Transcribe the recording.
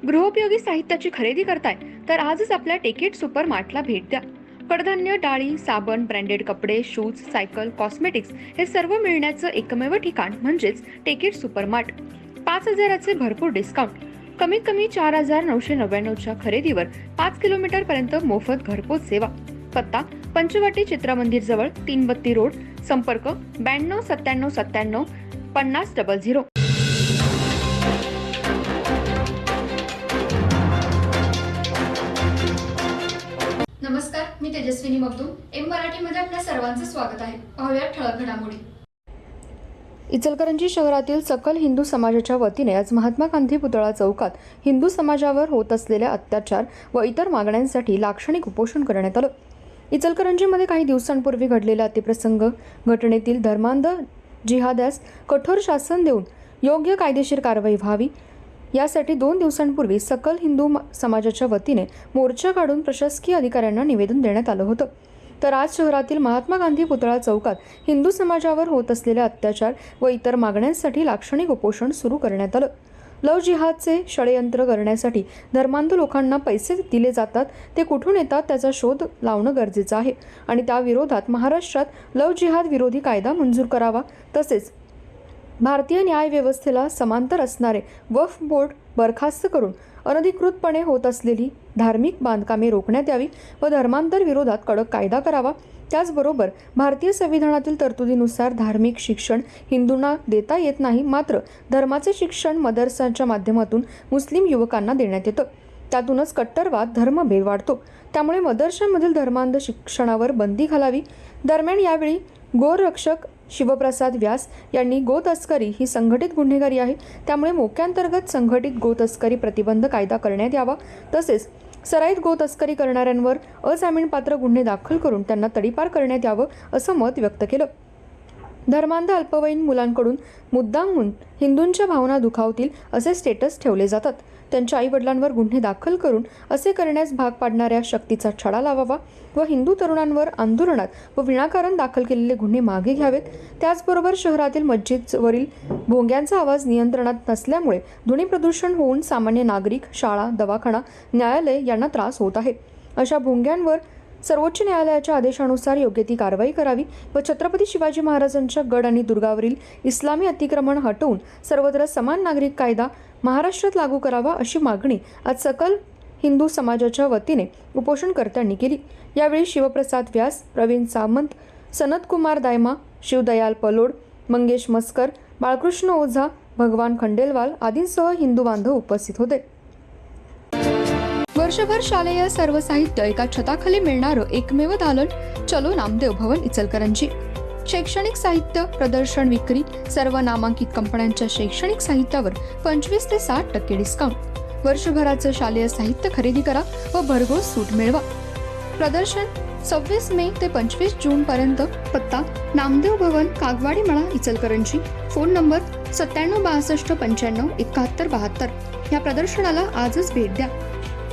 गृहोपयोगी साहित्याची खरेदी करताय तर आजच आपल्या टेकेट सुपर मार्टला भेट द्या. कडधान्य, डाळी, साबण, ब्रँडेड कपडे, शूज, सायकल, कॉस्मेटिक्स हे सर्व मिळण्याचं एकमेव ठिकाण म्हणजेच टेकेट सुपर मार्ट. 5,000चे भरपूर डिस्काउंट. कमीत कमी 4,999च्या खरेदीवर 5 किलोमीटर पर्यंत मोफत घरपोच सेवा. पत्ता पंचवटी चित्रमंदिर जवळ, 332 रोड. संपर्क 92 97 97 50 00. नमस्कार, मी तेजस्विनी मगदूम. एम मराठीमध्ये आपल्या सर्वांचं स्वागत आहे. पाहूया ठळक घडामोडी. इचलकरंजी शहरातील सकल हिंदू समाजाच्या वतीने आज महात्मा गांधी पुतळा चौकात हिंदू समाजावर होत असलेल्या अत्याचार व इतर मागण्यांसाठी लाक्षणिक उपोषण करण्यात आलं. इचलकरंजीमध्ये काही दिवसांपूर्वी घडलेल्या अतिप्रसंग घटनेतील धर्मांध जिहाद्यास कठोर शासन देऊन योग्य कायदेशीर कारवाई व्हावी यासाठी 2 दिवसांपूर्वी सकल हिंदू समाजाच्या वतीने मोर्चा काढून प्रशासकीय अधिकाऱ्यांना निवेदन देण्यात आलं होतं. तर आज शहरातील महात्मा गांधी पुतळा चौकात हिंदू समाजावर होत असलेल्या अत्याचार व इतर मागण्यांसाठी लाक्षणिक उपोषण सुरू करण्यात आलं. लव जिहादचे षडयंत्र करण्यासाठी धर्मांध लोकांना पैसे दिले जातात, ते कुठून येतात त्याचा शोध लावणं गरजेचं आहे आणि त्या विरोधात महाराष्ट्रात लव जिहाद विरोधी कायदा मंजूर करावा. तसेच भारतीय न्याय व्यवस्थेला समांतर असणारे वक्फ बोर्ड बरखास्त करून अनधिकृतपणे होत असलेली धार्मिक बांधकामे रोखण्यात यावी व धर्मांतर विरोधात कडक कायदा करावा. त्याचबरोबर भारतीय संविधानातील तरतुदीनुसार धार्मिक शिक्षण हिंदूंना देता येत नाही, मात्र धर्माचे शिक्षण मदरसाच्या माध्यमातून मुस्लिम युवकांना देण्यात येतं. त्यातूनच कट्टरवाद धर्मभेद वाढतो. त्यामुळे मदरशांमधील धर्मांध शिक्षणावर बंदी घालावी. दरम्यान यावेळी गोरक्षक शिवप्रसाद व्यास यांनी गो तस्करी ही संघटित गुन्हेगारी आहे, त्यामुळे मोक्याअंतर्गत संघटित गो तस्करी प्रतिबंध कायदा करण्यात यावा. तसेच सराईत गो तस्करी करणाऱ्यांवर अजामीनपात्र गुन्हे दाखल करून त्यांना तडीपार करण्यात यावं असं मत व्यक्त केलं. धर्मांध अल्पवयीन मुलांकडून मुद्दामहून हिंदूंच्या भावना दुखावतील असे स्टेटस ठेवले जातात. त्यांच्या आईवडिलांवर गुन्हे दाखल करून असे करण्यास भाग पाडणाऱ्या शक्तीचा छडा लावावा व हिंदू तरुणांवर आंदोलनात व विनाकारण दाखल केलेले गुन्हे मागे घ्यावेत. त्याचबरोबर शहरातील मस्जिदवरील भोंग्यांचा आवाज नियंत्रणात नसल्यामुळे ध्वनी प्रदूषण होऊन सामान्य नागरिक, शाळा, दवाखाना, न्यायालय यांना त्रास होत आहे. अशा भोंग्यांवर सर्वोच्च न्यायालयाच्या आदेशानुसार योग्य ती कारवाई करावी व छत्रपती शिवाजी महाराजांच्या गड आणि दुर्गावरील इस्लामी अतिक्रमण हटवून सर्वत्र समान नागरिक कायदा महाराष्ट्रात लागू करावा अशी मागणी आज सकल हिंदू समाजाच्या वतीने उपोषणकर्त्यांनी केली. यावेळी शिवप्रसाद व्यास, प्रवीण सामंत, सनतकुमार दायमा, शिवदयाल पलोड, मंगेश मस्कर, बाळकृष्ण ओझा, भगवान खंडेलवाल आदींसह हिंदू बांधव उपस्थित होते. वर्षभर शालेय सर्व साहित्य एका छताखाली मिळणारं एकमेव दालन चलो नामदेव भवन इचलकरंजी. शैक्षणिक साहित्य प्रदर्शन विक्री सर्व नामांकित कंपन्यांच्या शैक्षणिक साहित्यावर 25 ते 60% डिस्काउंट. वर्षभराचं शालेय साहित्य खरेदी करा व भरघोस सूट मिळवा. प्रदर्शन 26 मे ते 25 जून पर्यंत. पत्ता नामदेव भवन, कागवाडी मळा, इचलकरंजी. Phone number 97 62 95 71 72. या प्रदर्शनाला आजच भेट द्या.